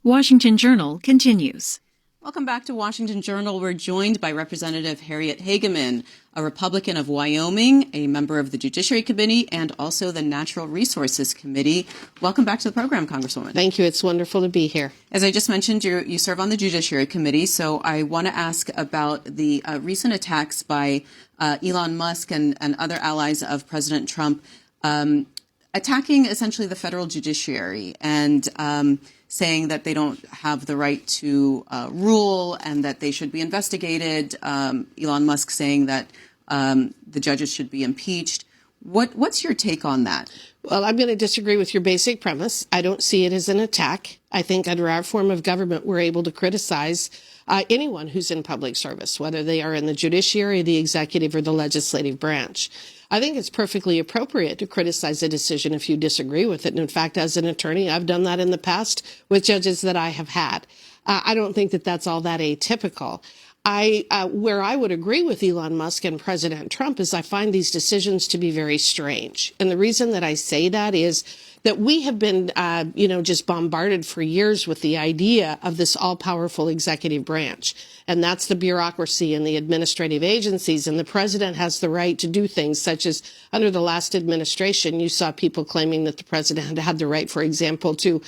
Washington Journal continues. Welcome back to Washington Journal. We're joined by Representative Harriet Hageman, a Republican of Wyoming, a member of the Judiciary Committee, and also the Natural Resources Committee. Welcome back to the program, Congresswoman. Thank you. It's wonderful to be here. As I just mentioned, you serve on the Judiciary Committee, so I want to ask about the recent attacks by Elon Musk and other allies of President Trump, attacking essentially the federal judiciary and saying that they don't have the right to rule and that they should be investigated. Elon Musk saying that the judges should be impeached. What's your take on that? Well, I'm going to disagree with your basic premise. I don't see it as an attack. I think under our form of government, we're able to criticize anyone who's in public service, whether they are in the judiciary, the executive, or the legislative branch. I think it's perfectly appropriate to criticize a decision if you disagree with it. And in fact, as an attorney, I've done that in the past with judges that I have had. I don't think that that's all that atypical. Where I would agree with Elon Musk and President Trump is I find these decisions to be very strange. And the reason that I say that is that we have been, just bombarded for years with the idea of this all-powerful executive branch. And that's the bureaucracy and the administrative agencies. And the president has the right to do things such as under the last administration, you saw people claiming that the president had the right, for example, to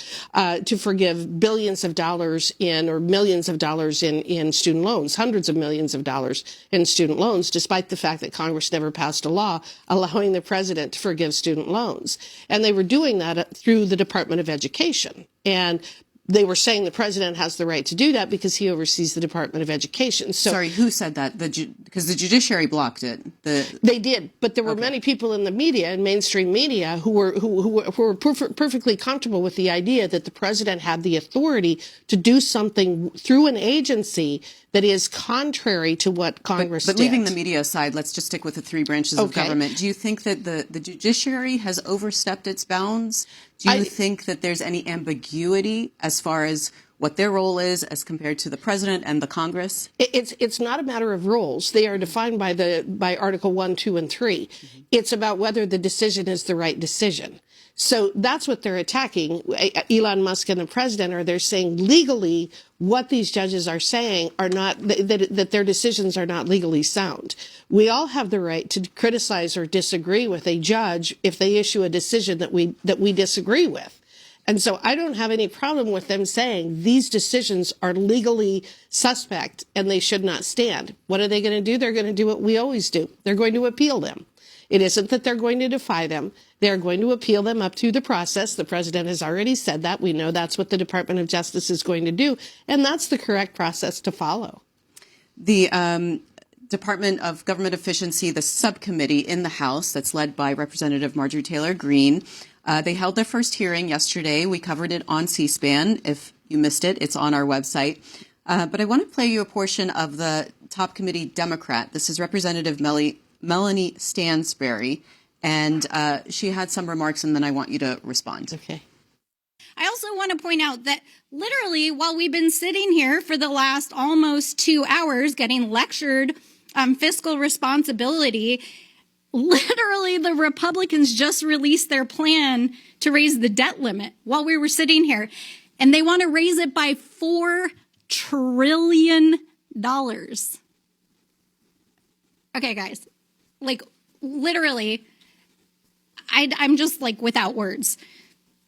forgive billions of dollars or millions of dollars in student loans, hundreds of millions of dollars in student loans, despite the fact that Congress never passed a law allowing the president to forgive student loans. And they were doing that through the Department of Education. And they were saying the president has the right to do that because he oversees the Department of Education. So, sorry, who said that? Because the judiciary blocked it. They did, but there were many people in the media and mainstream media who were perfectly comfortable with the idea that the president had the authority to do something through an agency that is contrary to what Congress did. But leaving the media aside, let's just stick with the three branches of government. Do you think that the judiciary has overstepped its bounds? Do you think that there's any ambiguity as far as what their role is as compared to the president and the Congress? It's not a matter of roles. They are defined by Article 1, 2, and 3. Mm-hmm. It's about whether the decision is the right decision. So that's what they're attacking. Elon Musk and the president they're saying legally what these judges are saying are not, that their decisions are not legally sound. We all have the right to criticize or disagree with a judge if they issue a decision that we disagree with. And so I don't have any problem with them saying these decisions are legally suspect and they should not stand. What are they going to do? They're going to do what we always do. They're going to appeal them. It isn't that they're going to defy them. They're going to appeal them up through the process. The president has already said that. We know that's what the Department of Justice is going to do, and that's the correct process to follow. The Department of Government Efficiency, the subcommittee in the House that's led by Representative Marjorie Taylor Greene, they held their first hearing yesterday. We covered it on C-SPAN. If you missed it, it's on our website. But I want to play you a portion of the top committee Democrat. This is Representative Melanie Stansberry, and she had some remarks, and then I want you to respond. Okay. I also want to point out that literally while we've been sitting here for the last almost 2 hours getting lectured on fiscal responsibility, literally the Republicans just released their plan to raise the debt limit while we were sitting here, and they want to raise it by $4 trillion. Okay, guys. Like, literally, I'm just, without words.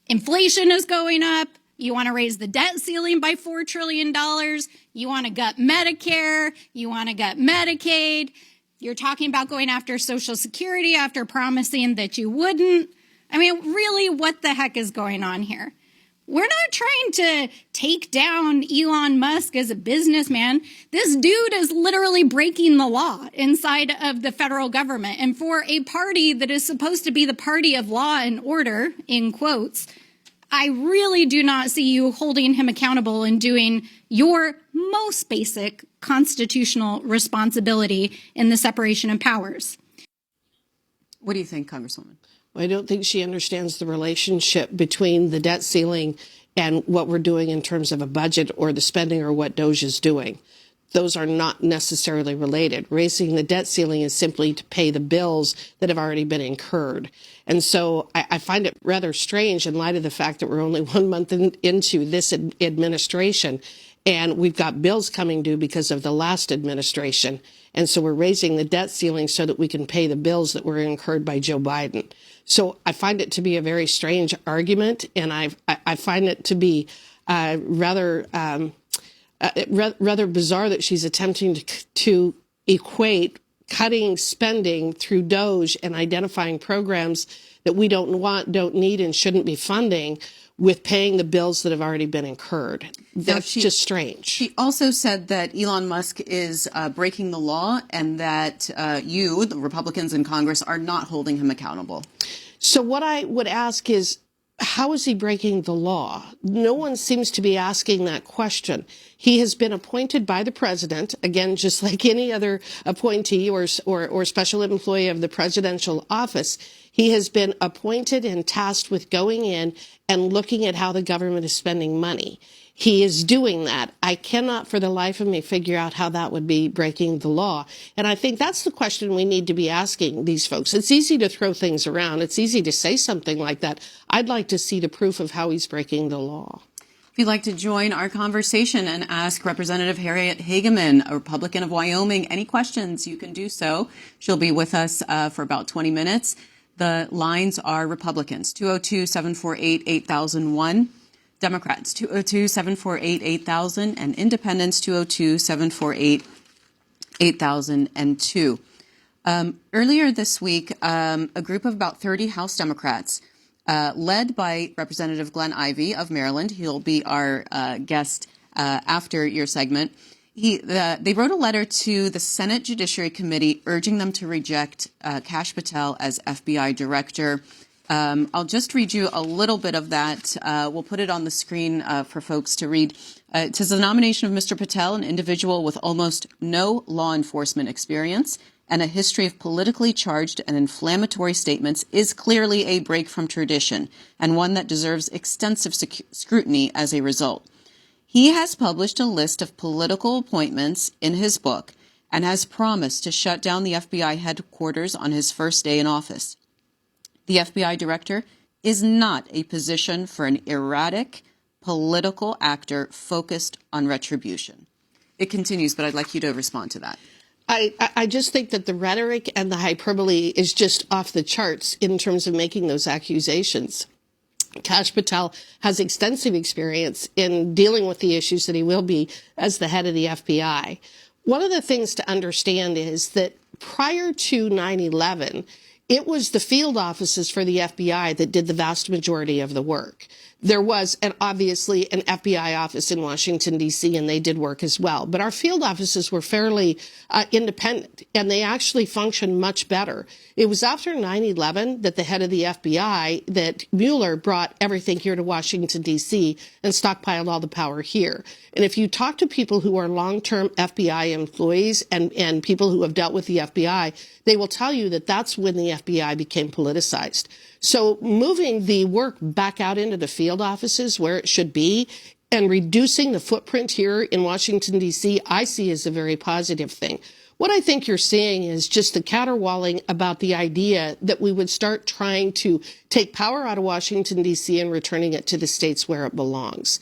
Inflation is going up. You want to raise the debt ceiling by $4 trillion. You want to gut Medicare. You want to gut Medicaid. You're talking about going after Social Security after promising that you wouldn't. I mean, really, what the heck is going on here? We're not trying to take down Elon Musk as a businessman. This dude is literally breaking the law inside of the federal government. And for a party that is supposed to be the party of law and order, in quotes, I really do not see you holding him accountable and doing your most basic constitutional responsibility in the separation of powers. What do you think, Congresswoman? I don't think she understands the relationship between the debt ceiling and what we're doing in terms of a budget or the spending or what DOGE is doing. those are not necessarily related. Raising the debt ceiling is simply to pay the bills that have already been incurred. And so I find it rather strange in light of the fact that we're only 1 month into this administration, and we've got bills coming due because of the last administration. And so we're raising the debt ceiling so that we can pay the bills that were incurred by Joe Biden. So I find it to be a very strange argument, and I find it to be rather bizarre that she's attempting to equate cutting spending through DOGE and identifying programs that we don't want, don't need, and shouldn't be funding with paying the bills that have already been incurred. That's just strange. She also said that Elon Musk is breaking the law and that you, the Republicans in Congress, are not holding him accountable. So what I would ask is, how is he breaking the law? No one seems to be asking that question. He has been appointed by the president, again, just like any other appointee or special employee of the presidential office. He has been appointed and tasked with going in and looking at how the government is spending money. He is doing that. I cannot for the life of me figure out how that would be breaking the law. And I think that's the question we need to be asking these folks. It's easy to throw things around. It's easy to say something like that. I'd like to see the proof of how he's breaking the law. If you'd like to join our conversation and ask Representative Harriet Hageman, a Republican of Wyoming, any questions, you can do so. She'll be with us for about 20 minutes. The lines are Republicans, 202-748-8001. Democrats, 202-748-8000, and Independents, 202-748-8002. Earlier this week, a group of about 30 House Democrats, led by Representative Glenn Ivey of Maryland, he'll be our guest after your segment, they wrote a letter to the Senate Judiciary Committee urging them to reject Kash Patel as FBI director. I'll just read you a little bit of that. We'll put it on the screen for folks to read. It says the nomination of Mr. Patel, an individual with almost no law enforcement experience and a history of politically charged and inflammatory statements, is clearly a break from tradition and one that deserves extensive scrutiny as a result. He has published a list of political appointments in his book and has promised to shut down the FBI headquarters on his first day in office. The FBI director is not a position for an erratic political actor focused on retribution. It continues, but I'd like you to respond to that. I just think that the rhetoric and the hyperbole is just off the charts in terms of making those accusations. Kash Patel has extensive experience in dealing with the issues that he will be as the head of the FBI. One of the things to understand is that prior to 9/11, it was the field offices for the FBI that did the vast majority of the work. There was obviously an FBI office in Washington, D.C., and they did work as well. But our field offices were fairly independent, and they actually functioned much better. It was after 9/11 that the head of the FBI, that Mueller, brought everything here to Washington, D.C., and stockpiled all the power here. And if you talk to people who are long-term FBI employees and people who have dealt with the FBI, they will tell you that that's when the FBI became politicized. So moving the work back out into the field offices where it should be and reducing the footprint here in Washington, D.C., I see as a very positive thing. What I think you're seeing is just the caterwauling about the idea that we would start trying to take power out of Washington, D.C. and returning it to the states where it belongs.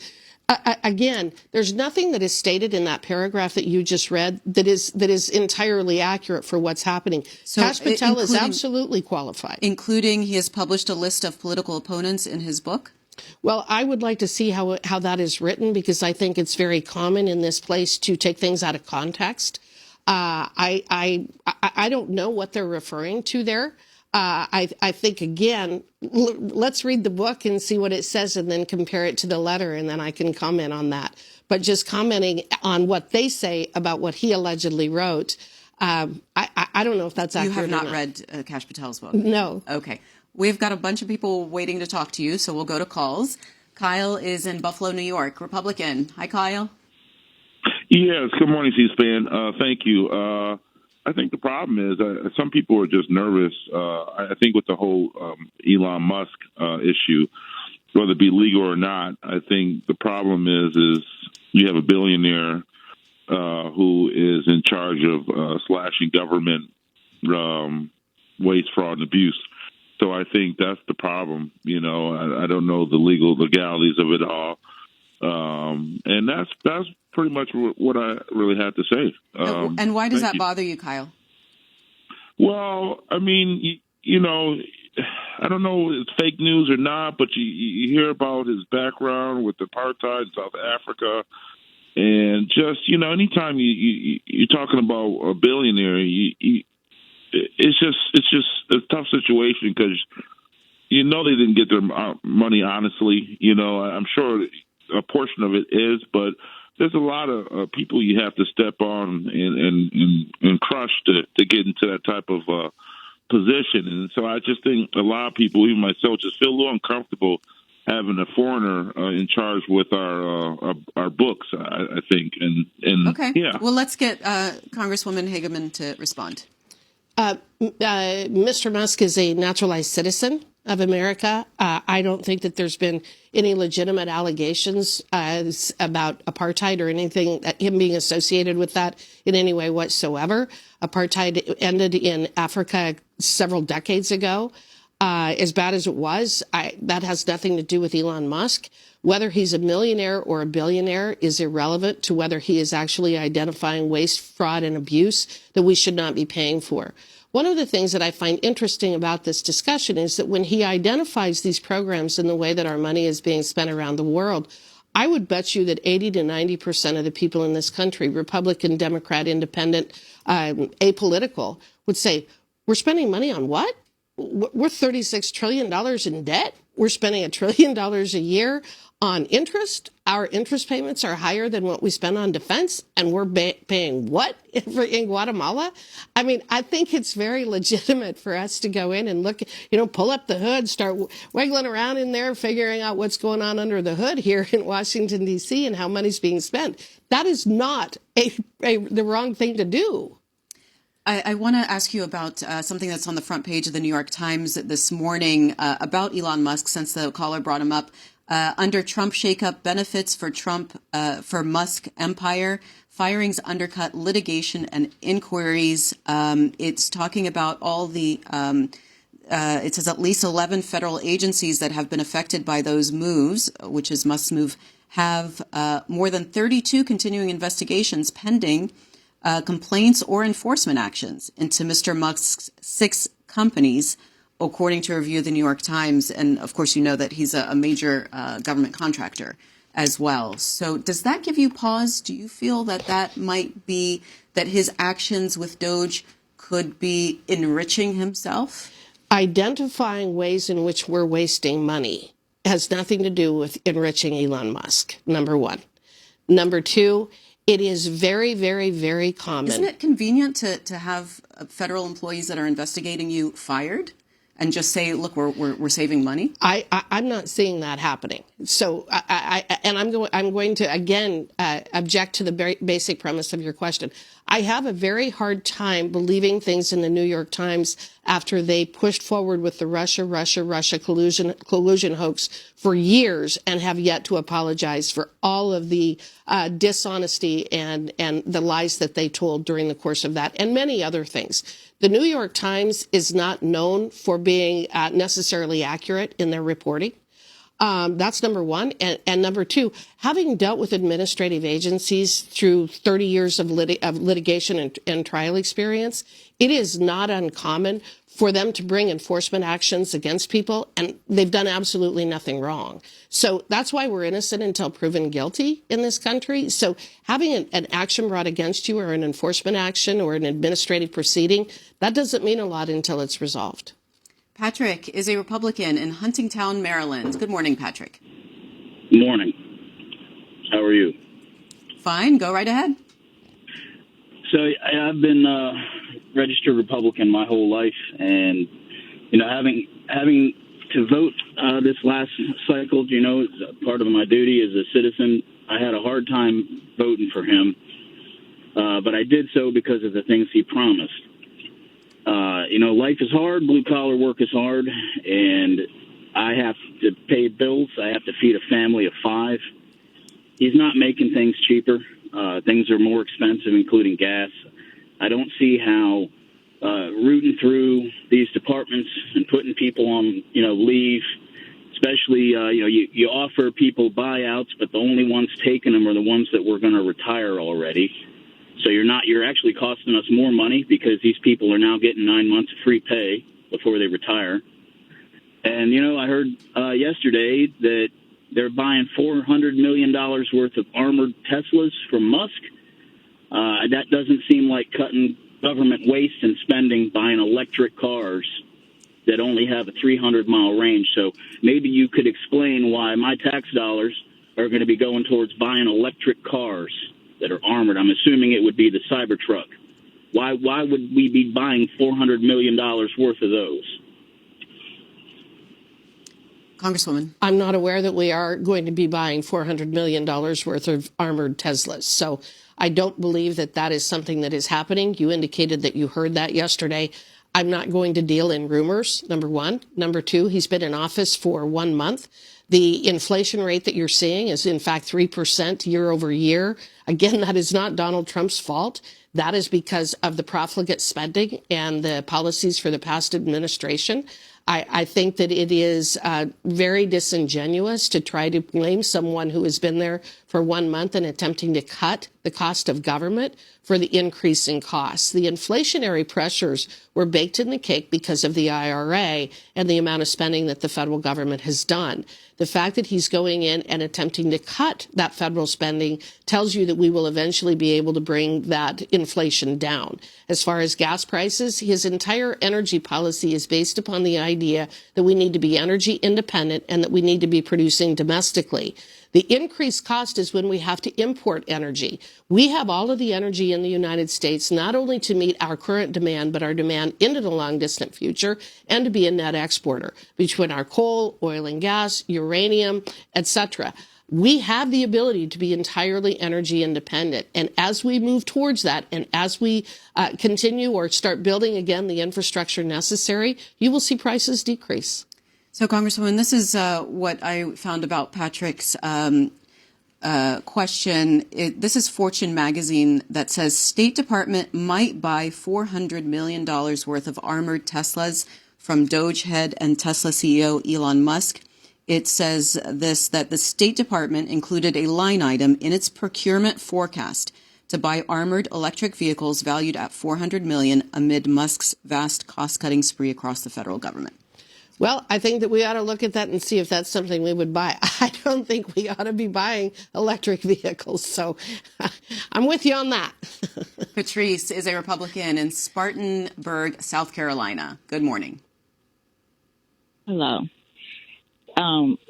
Again, there's nothing that is stated in that paragraph that you just read that is entirely accurate for what's happening. So Kash Patel is absolutely qualified. Including he has published a list of political opponents in his book? Well, I would like to see how that is written, because I think it's very common in this place to take things out of context. I don't know what they're referring to there. I think, again, let's read the book and see what it says and then compare it to the letter, and then I can comment on that. But just commenting on what they say about what he allegedly wrote, I don't know if that's accurate. You have not or read Kash Patel's book? No. Okay. We've got a bunch of people waiting to talk to you, so we'll go to calls. Kyle is in Buffalo, New York, Republican. Hi, Kyle. Yes, good morning, C-SPAN. Thank you. I think the problem is some people are just nervous. I think with the whole Elon Musk issue, whether it be legal or not, I think the problem is you have a billionaire who is in charge of slashing government waste, fraud, and abuse. So I think that's the problem. I don't know the legalities of it all, and that's pretty much what I really had to say. And why does that you. bother you, Kyle? Well, I mean, I don't know if it's fake news or not, but you hear about his background with apartheid in South Africa, and just anytime you're talking about a billionaire, it's just a tough situation because they didn't get their money honestly. I'm sure a portion of it is, but there's a lot of people you have to step on and crush to get into that type of position. And so I just think a lot of people, even myself, just feel a little uncomfortable having a foreigner in charge with our books. I think, and Okay. yeah. Well, let's get Congresswoman Hageman to respond. Mr. Musk is a naturalized citizen of America. I don't think that there's been any legitimate allegations about apartheid or anything, him being associated with that in any way whatsoever. Apartheid ended in Africa several decades ago. As bad as it was, that has nothing to do with Elon Musk. Whether he's a millionaire or a billionaire is irrelevant to whether he is actually identifying waste, fraud, and abuse that we should not be paying for. One of the things that I find interesting about this discussion is that when he identifies these programs in the way that our money is being spent around the world, I would bet you that 80 to 90% of the people in this country, Republican, Democrat, Independent, apolitical, would say, we're spending money on what? We're $36 trillion in debt. We're spending $1 trillion a year on interest. Our interest payments are higher than what we spend on defense, and we're paying what in Guatemala? I mean, I think it's very legitimate for us to go in and look, pull up the hood, start wiggling around in there, figuring out what's going on under the hood here in Washington, D.C., and how money's being spent. That is not the wrong thing to do. I want to ask you about something that's on the front page of the New York Times this morning about Elon Musk, since the caller brought him up. Under Trump shakeup, benefits for Musk empire, firings undercut litigation and inquiries. It's talking about all the, it says at least 11 federal agencies that have been affected by those moves, which is Musk's move, have more than 32 continuing investigations pending. Complaints or enforcement actions into Mr. Musk's 6 companies, according to a review of the New York Times. And of course, that he's a major government contractor as well. So does that give you pause? Do you feel that might be that his actions with DOGE could be enriching himself? Identifying ways in which we're wasting money has nothing to do with enriching Elon Musk, number one. Number two, it is very, very, very common. Isn't it convenient to have federal employees that are investigating you fired and just say, look, we're saving money? I'm not seeing that happening. So I'm going to again object to the very basic premise of your question. I have a very hard time believing things in the New York Times after they pushed forward with the Russia collusion hoax for years and have yet to apologize for all of the dishonesty and the lies that they told during the course of that and many other things. The New York Times is not known for being necessarily accurate in their reporting. That's number one. And number two, having dealt with administrative agencies through 30 years of litigation and trial experience, it is not uncommon for them to bring enforcement actions against people, and they've done absolutely nothing wrong. So that's why we're innocent until proven guilty in this country. So having an action brought against you or an enforcement action or an administrative proceeding, that doesn't mean a lot until it's resolved. Patrick is a Republican in Huntingtown, Maryland. Good morning, Patrick. Good morning. How are you? Fine. Go right ahead. So I've been registered Republican my whole life, and having to vote this last cycle, part of my duty as a citizen, I had a hard time voting for him, but I did so because of the things he promised. Life is hard, blue-collar work is hard, and I have to pay bills. I have to feed a family of 5. He's not making things cheaper. Things are more expensive, including gas. I don't see how rooting through these departments and putting people on, leave, especially, you offer people buyouts, but the only ones taking them are the ones that were going to retire already. So you're actually costing us more money because these people are now getting 9 months of free pay before they retire. And, I heard yesterday that they're buying $400 million worth of armored Teslas from Musk. That doesn't seem like cutting government waste and spending buying electric cars that only have a 300-mile range. So maybe you could explain why my tax dollars are going to be going towards buying electric cars that are armored. I'm assuming it would be the Cybertruck. Why would we be buying $400 million worth of those? Congresswoman. I'm not aware that we are going to be buying $400 million worth of armored Teslas. So I don't believe that that is something that is happening. You indicated that you heard that yesterday. I'm not going to deal in rumors, number one. Number two, he's been in office for 1 month. The inflation rate that you're seeing is, in fact, 3% year over year. Again, that is not Donald Trump's fault. That is because of the profligate spending and the policies for the past administration. I think that it is very disingenuous to try to blame someone who has been there for 1 month and attempting to cut the cost of government for the increase in costs. The inflationary pressures were baked in the cake because of the IRA and the amount of spending that the federal government has done. The fact that he's going in and attempting to cut that federal spending tells you that we will eventually be able to bring that inflation down. As far as gas prices, his entire energy policy is based upon the idea that we need to be energy independent and that we need to be producing domestically. The increased cost is when we have to import energy. We have all of the energy in the United States, not only to meet our current demand, but our demand into the long distant future, and to be a net exporter between our coal, oil and gas, uranium, etc. We have the ability to be entirely energy independent. And as we move towards that, and as we continue or start building again the infrastructure necessary, you will see prices decrease. So, Congresswoman, this is what I found about Patrick's question. This is Fortune magazine that says State Department might buy $400 million worth of armored Teslas from DOGE head and Tesla CEO Elon Musk. It says that the State Department included a line item in its procurement forecast to buy armored electric vehicles valued at $400 million amid Musk's vast cost-cutting spree across the federal government. Well, I think that we ought to look at that and see if that's something we would buy. I don't think we ought to be buying electric vehicles. So I'm with you on that. Patrice is a Republican in Spartanburg, South Carolina. Good morning. Hello.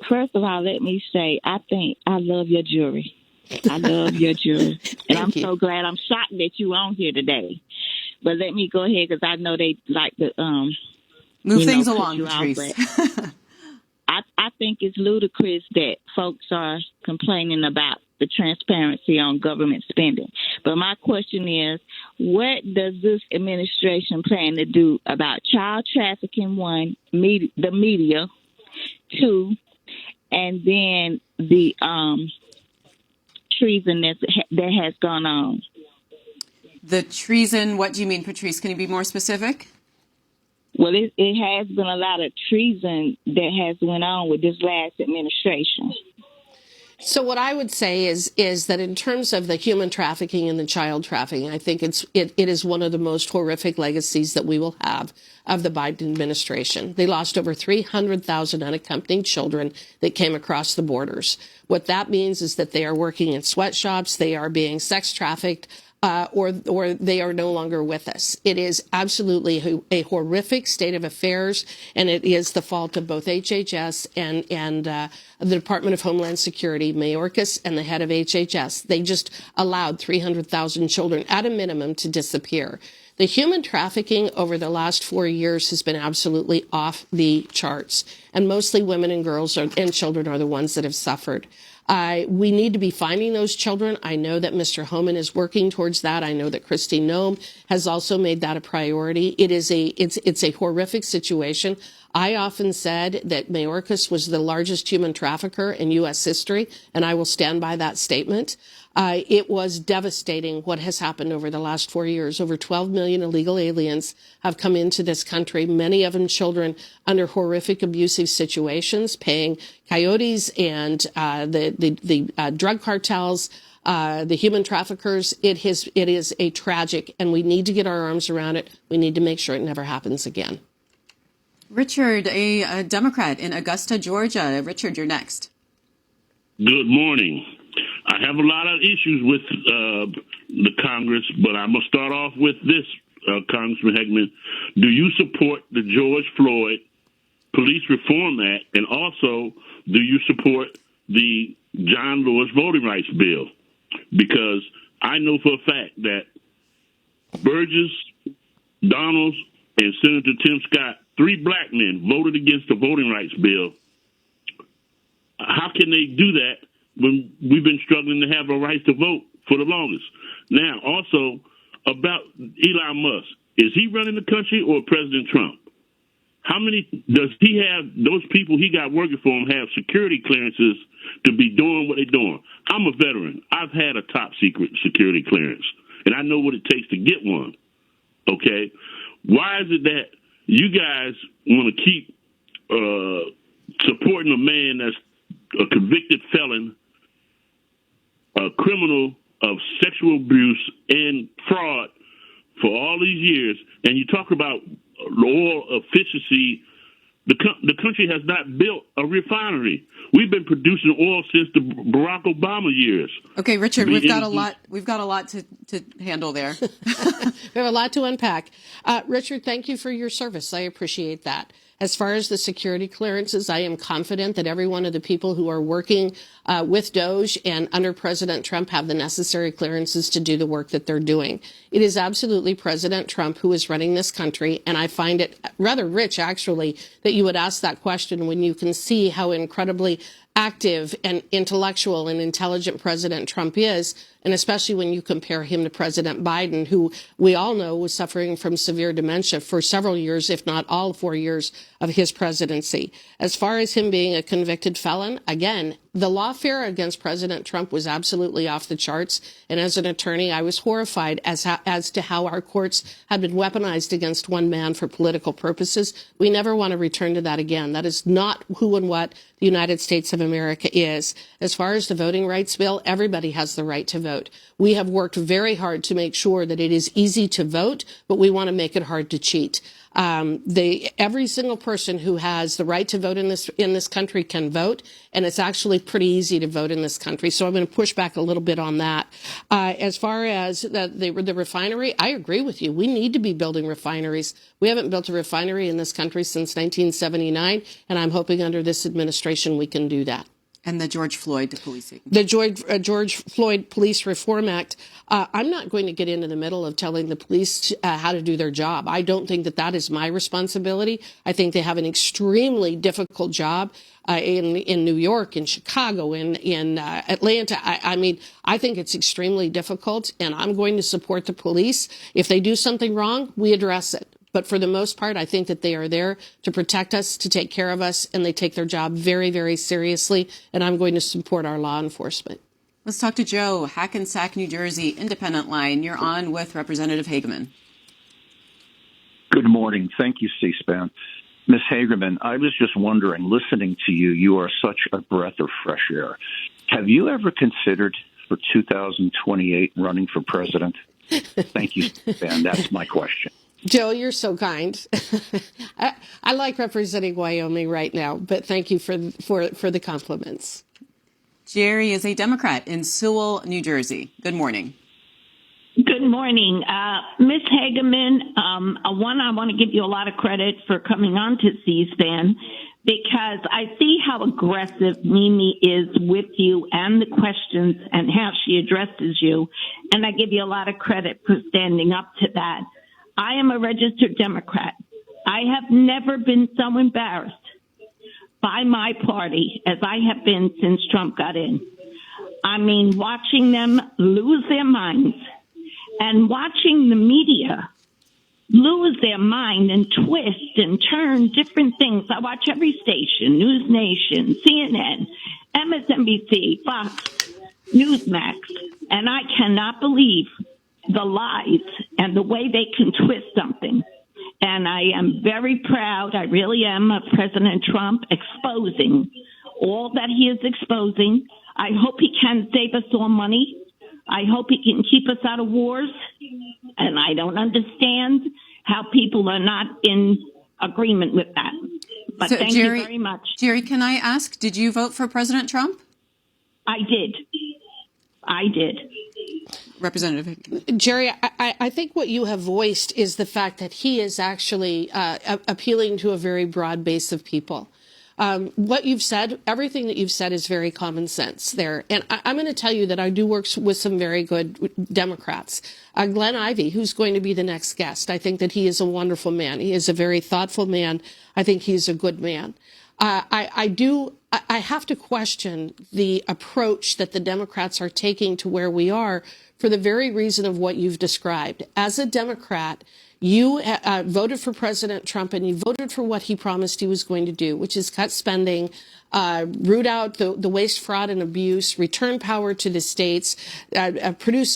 First of all, let me say, I love your jury. I love your jury. And I'm so glad. I'm shocked that you're on here today. But let me go ahead because I know they like to move things along, Patrice. I think it's ludicrous that folks are complaining about the transparency on government spending. But my question is, what does this administration plan to do about child trafficking, one, the media, two, and then the treason that has gone on? The treason, what do you mean, Patrice? Can you be more specific? Well, it has been a lot of treason that has went on with this last administration. So what I would say is that in terms of the human trafficking and the child trafficking, I think it is one of the most horrific legacies that we will have of the Biden administration. They lost over 300,000 unaccompanied children that came across the borders. What that means is that they are working in sweatshops, they are being sex trafficked, or they are no longer with us. It is absolutely a horrific state of affairs, and it is the fault of both HHS and the Department of Homeland Security, Mayorkas, and the head of HHS. They just allowed 300,000 children at a minimum to disappear. The human trafficking over the last 4 years has been absolutely off the charts, and mostly women and girls and children are the ones that have suffered. We need to be finding those children. I know that Mr. Hageman is working towards that. I know that Kristi Noem has also made that a priority. It's a horrific situation. I often said that Mayorkas was the largest human trafficker in U.S. history, and I will stand by that statement. It was devastating what has happened over the last 4 years. Over 12 million illegal aliens have come into this country, many of them children under horrific abusive situations, paying coyotes and the drug cartels, the human traffickers. It is a tragic, and we need to get our arms around it. We need to make sure it never happens again. Richard, a Democrat in Augusta, Georgia. Richard, you're next. Good morning. I have a lot of issues with the Congress, but I'm going to start off with this, Congressman Hageman. Do you support the George Floyd Police Reform Act, and also do you support the John Lewis Voting Rights Bill? Because I know for a fact that Burgess, Donalds, and Senator Tim Scott, 3 black men, voted against the voting rights bill. How can they do that when we've been struggling to have a right to vote for the longest? Now, also about Elon Musk, is he running the country or President Trump? How many does he have? Those people he got working for him have security clearances to be doing what they're doing. I'm a veteran. I've had a top secret security clearance, and I know what it takes to get one. Okay, why is it that you guys want to keep supporting a man that's a convicted felon, a criminal of sexual abuse and fraud for all these years, and you talk about oil efficiency? The country has not built a refinery. We've been producing oil since the Barack Obama years. Okay, Richard, we've got a lot. We've got a lot to handle there. We have a lot to unpack. Richard, thank you for your service. I appreciate that. As far as the security clearances, I am confident that every one of the people who are working with DOGE and under President Trump have the necessary clearances to do the work that they're doing. It is absolutely President Trump who is running this country, and I find it rather rich, actually, that you would ask that question when you can see how incredibly active and intellectual and intelligent President Trump is, and especially when you compare him to President Biden, who we all know was suffering from severe dementia for several years, if not all 4 years of his presidency. As far as him being a convicted felon, again, the lawfare against President Trump was absolutely off the charts. And as an attorney, I was horrified as to how our courts had been weaponized against one man for political purposes. We never want to return to that again. That is not who and what the United States of America is. As far as the voting rights bill, everybody has the right to vote. We have worked very hard to make sure that it is easy to vote, but we want to make it hard to cheat. Every single person who has the right to vote in this country can vote, and it's actually pretty easy to vote in this country. So I'm going to push back a little bit on that. As far as the refinery, I agree with you. We need to be building refineries. We haven't built a refinery in this country since 1979, and I'm hoping under this administration we can do that. And the George Floyd policing. The George Floyd Police Reform Act. I'm not going to get into the middle of telling the police how to do their job. I don't think that is my responsibility. I think they have an extremely difficult job in New York, in Chicago, in Atlanta. I think it's extremely difficult, and I'm going to support the police. If they do something wrong, we address it. But for the most part, I think that they are there to protect us, to take care of us, and they take their job very, very seriously. And I'm going to support our law enforcement. Let's talk to Joe, Hackensack, New Jersey, Independent Line. You're on with Representative Hageman. Good morning. Thank you, C-SPAN. Ms. Hageman, I was just wondering, listening to you, you are such a breath of fresh air. Have you ever considered for 2028 running for president? Thank you, C-SPAN. That's my question. Joe, you're so kind. I like representing Wyoming right now, but thank you for the compliments. Jerry is a Democrat in Sewell, New Jersey. Good morning. Good morning. Ms. Hageman, I want to give you a lot of credit for coming on to C-SPAN because I see how aggressive Mimi is with you and the questions and how she addresses you, and I give you a lot of credit for standing up to that. I am a registered Democrat. I have never been so embarrassed by my party as I have been since Trump got in. I mean, watching them lose their minds and watching the media lose their mind and twist and turn different things. I watch every station, News Nation, CNN, MSNBC, Fox. Newsmax, and I cannot believe the lies and the way they can twist something. And I am very proud, I really am, of President Trump exposing all that he is exposing. I hope he can save us all money. I hope he can keep us out of wars. And I don't understand how people are not in agreement with that. But So, thank Jerry, you very much. Jerry, can I ask, did you vote for President Trump? I did. Representative Jerry, I think what you have voiced is the fact that he is actually appealing to a very broad base of people. What you've said, everything that you've said is very common sense there. And I'm going to tell you that I do work with some very good Democrats. Glenn Ivey, who's going to be the next guest, I think that he is a wonderful man. He is a very thoughtful man. I think he's a good man. I have to question the approach that the Democrats are taking to where we are for the very reason of what you've described. As a Democrat, you voted for President Trump and you voted for what he promised he was going to do, which is cut spending, root out the waste, fraud, and abuse, return power to the states, produce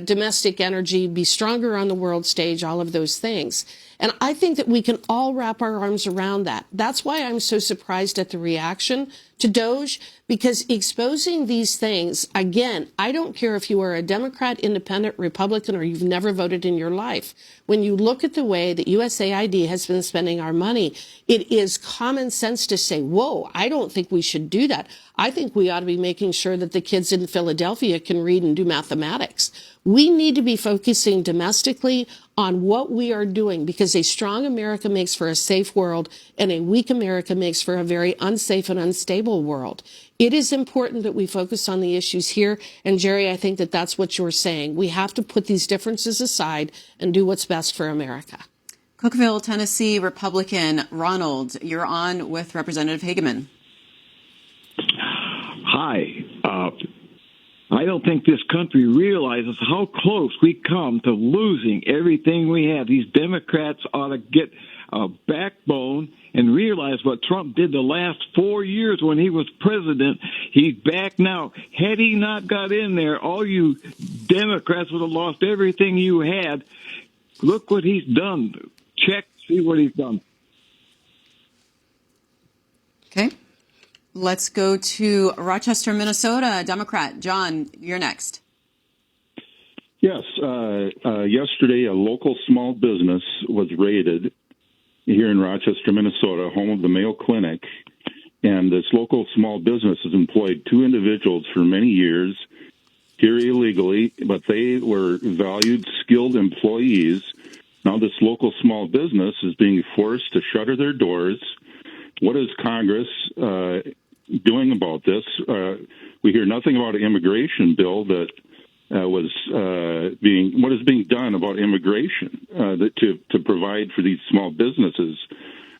domestic energy, be stronger on the world stage, all of those things. And I think that we can all wrap our arms around that. That's why I'm so surprised at the reaction to DOGE, because exposing these things, again, I don't care if you are a Democrat, Independent, Republican, or you've never voted in your life. When you look at the way that USAID has been spending our money, it is common sense to say, whoa, I don't think we should do that. I think we ought to be making sure that the kids in Philadelphia can read and do mathematics. We need to be focusing domestically on what we are doing, because a strong America makes for a safe world and a weak America makes for a very unsafe and unstable world. It is important that we focus on the issues here. And Jerry, I think that that's what you're saying. We have to put these differences aside and do what's best for America. Cookeville, Tennessee, Republican Ronald, you're on with Representative Hageman. Hi. I don't think this country realizes how close we come to losing everything we have. These Democrats ought to get a backbone and realize what Trump did the last 4 years when he was president. He's back now. Had he not got in there, all you Democrats would have lost everything you had. Look what he's done. Check, see what he's done. Okay. Let's go to Rochester, Minnesota, Democrat. John, you're next. Yes. Yesterday, a local small business was raided here in Rochester, Minnesota, home of the Mayo Clinic. And this local small business has employed 2 individuals for many years here illegally, but they were valued, skilled employees. Now this local small business is being forced to shutter their doors. What is Congress doing about this? We hear nothing about an immigration bill that what is being done about immigration to provide for these small businesses.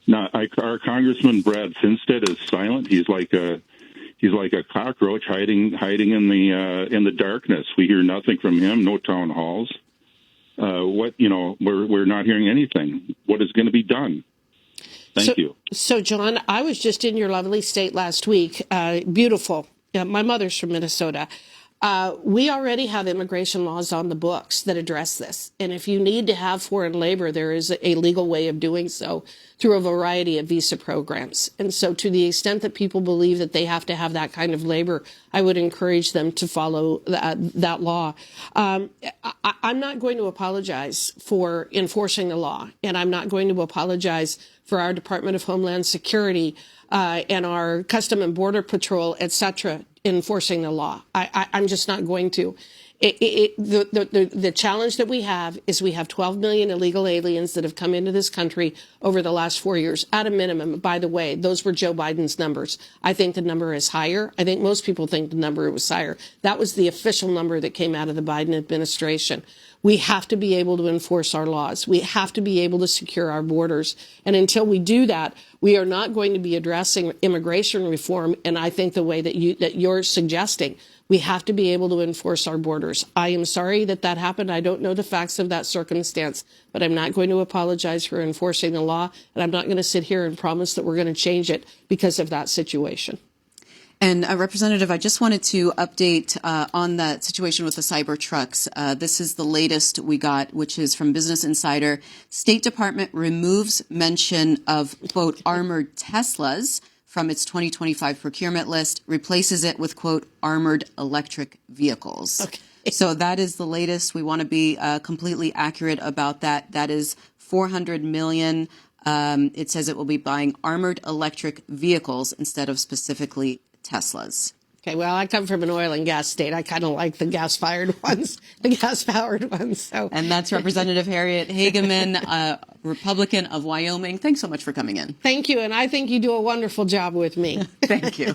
Now, our Congressman Brad Finstead is silent. He's like a cockroach hiding in the darkness. We hear nothing from him. No town halls. We're not hearing anything. What is going to be done? Thank you. So, John, I was just in your lovely state last week. Beautiful. My mother's from Minnesota. We already have immigration laws on the books that address this. And if you need to have foreign labor, there is a legal way of doing so through a variety of visa programs. And so to the extent that people believe that they have to have that kind of labor, I would encourage them to follow that law. I'm not going to apologize for enforcing the law, and I'm not going to apologize for our Department of Homeland Security and our Custom and Border Patrol, et cetera, enforcing the law. I'm just not going to. The challenge that we have is we have 12 million illegal aliens that have come into this country over the last 4 years, at a minimum. By the way, those were Joe Biden's numbers. I think the number is higher. I think most people think the number was higher. That was the official number that came out of the Biden administration. We have to be able to enforce our laws. We have to be able to secure our borders. And until we do that, we are not going to be addressing immigration reform. And I think the way that you're suggesting, we have to be able to enforce our borders. I am sorry that happened. I don't know the facts of that circumstance, but I'm not going to apologize for enforcing the law. And I'm not going to sit here and promise that we're going to change it because of that situation. And Representative, I just wanted to update on that situation with the cyber trucks. This is the latest we got, which is from Business Insider. State Department removes mention of, quote, armored Teslas from its 2025 procurement list, replaces it with, quote, armored electric vehicles. Okay. So that is the latest. We want to be completely accurate about that. That is $400 million. It says it will be buying armored electric vehicles instead of specifically Teslas. Okay, well, I come from an oil and gas state. I kind of like the gas-fired ones, the gas-powered ones. So. And that's Representative Harriet Hageman, Republican of Wyoming. Thanks so much for coming in. Thank you, and I think you do a wonderful job with me. Thank you.